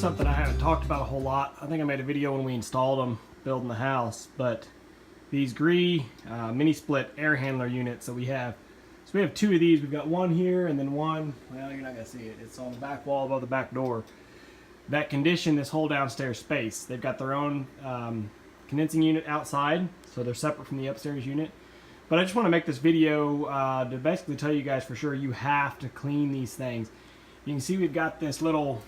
something I haven't talked about a whole lot. I think I made a video when we installed them, building the house, but these Gree mini split air handler units that we have. So we have two of these. We've got one here and then one, well, you're not going to see it. It's on the back wall above the back door. That condition this whole downstairs space. They've got their own condensing unit outside, so they're separate from the upstairs unit. But I just want to make this video to basically tell you guys for sure you have to clean these things. You can see we've got this little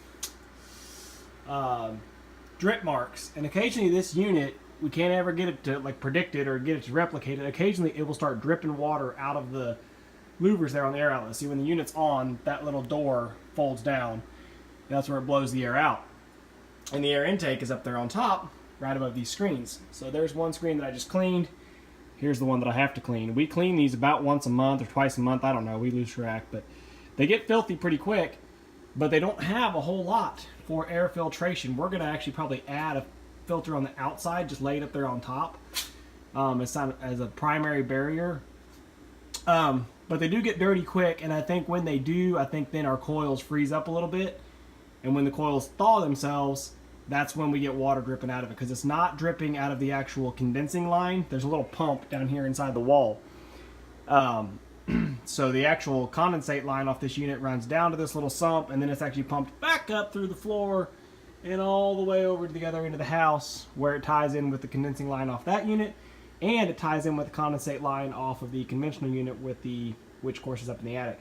drip marks, and occasionally this unit, we can't ever get it to like predict it or get it to replicate it. Occasionally it will start dripping water out of the louvers there on the air outlet. See, when the unit's on, that little door folds down. That's where it blows the air out. And the air intake is up there on top, right above these screens. So there's one screen that I just cleaned. Here's the one that I have to clean. We clean these about once a month or twice a month. I don't know. We lose track. But they get filthy pretty quick. But they don't have a whole lot for air filtration. We're going to actually probably add a filter on the outside, just lay it up there on top as a primary barrier. But they do get dirty quick, and I think when they do, I think then our coils freeze up a little bit. And when the coils thaw themselves, that's when we get water dripping out of it, because it's not dripping out of the actual condensing line. There's a little pump down here inside the wall. So the actual condensate line off this unit runs down to this little sump, and then it's actually pumped back up through the floor and all the way over to the other end of the house, where it ties in with the condensing line off that unit, and it ties in with the condensate line off of the conventional unit with which course is up in the attic.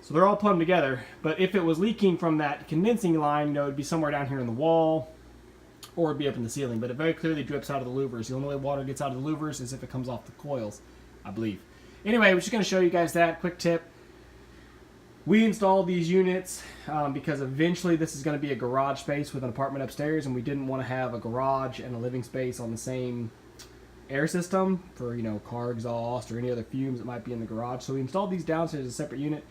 So they're all plumbed together. But if it was leaking from that condensing line, it would be somewhere down here in the wall, or it'd be up in the ceiling. But it very clearly drips out of the louvers. The only way water gets out of the louvers is if it comes off the coils, I believe. Anyway, we're just going to show you guys that quick tip. We installed these units because eventually this is going to be a garage space with an apartment upstairs, and we didn't want to have a garage and a living space on the same air system for, you know, car exhaust or any other fumes that might be in the garage. So we installed these downstairs as a separate unit.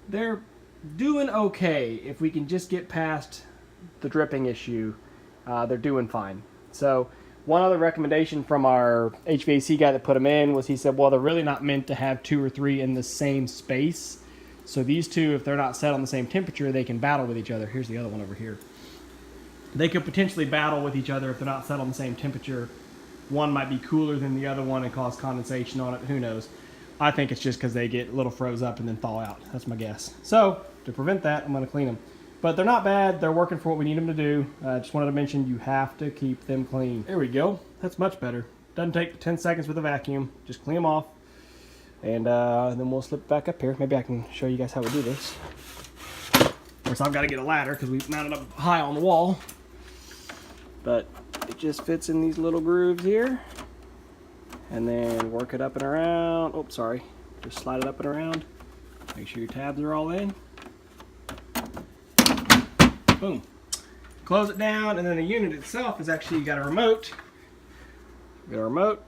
They're doing okay. If we can just get past the dripping issue, they're doing fine. So one other recommendation from our HVAC guy that put them in was, he said, well, they're really not meant to have 2 or 3 in the same space. So these two, if they're not set on the same temperature, they can battle with each other. Here's the other one over here. They could potentially battle with each other if they're not set on the same temperature. One might be cooler than the other one and cause condensation on it. Who knows? I think it's just because they get a little froze up and then thaw out. That's my guess. So to prevent that, I'm going to clean them. But they're not bad. They're working for what we need them to do. Just wanted to mention you have to keep them clean. There we go. That's much better. Doesn't take 10 seconds with a vacuum. Just clean them off. And then we'll slip back up here. Maybe I can show you guys how we do this. Of course, I've got to get a ladder because we mounted up high on the wall. But it just fits in these little grooves here. And then work it up and around. Oh, sorry. Just slide it up and around. Make sure your tabs are all in. Boom. Close it down, and then the unit itself is actually got a remote. Got a remote.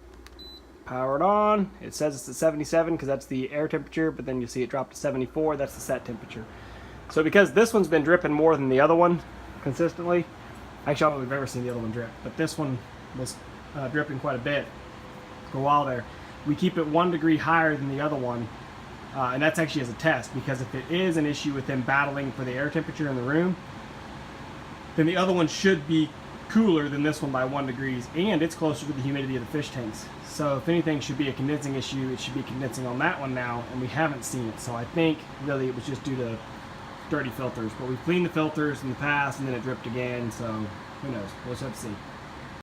Power it on. It says it's at 77 because that's the air temperature, but then you see it drop to 74. That's the set temperature. So because this one's been dripping more than the other one consistently, actually I don't know if we've ever seen the other one drip, but this one was dripping quite a bit for a while there. We keep it 1 degree higher than the other one, and that's actually as a test, because if it is an issue with them battling for the air temperature in the room, then the other one should be cooler than this one by 1 degree, and it's closer to the humidity of the fish tanks. So if anything should be a condensing issue, it should be condensing on that one now, and we haven't seen it. So I think really it was just due to dirty filters. But we've cleaned the filters in the past, and then it dripped again, so who knows? We'll just have to see.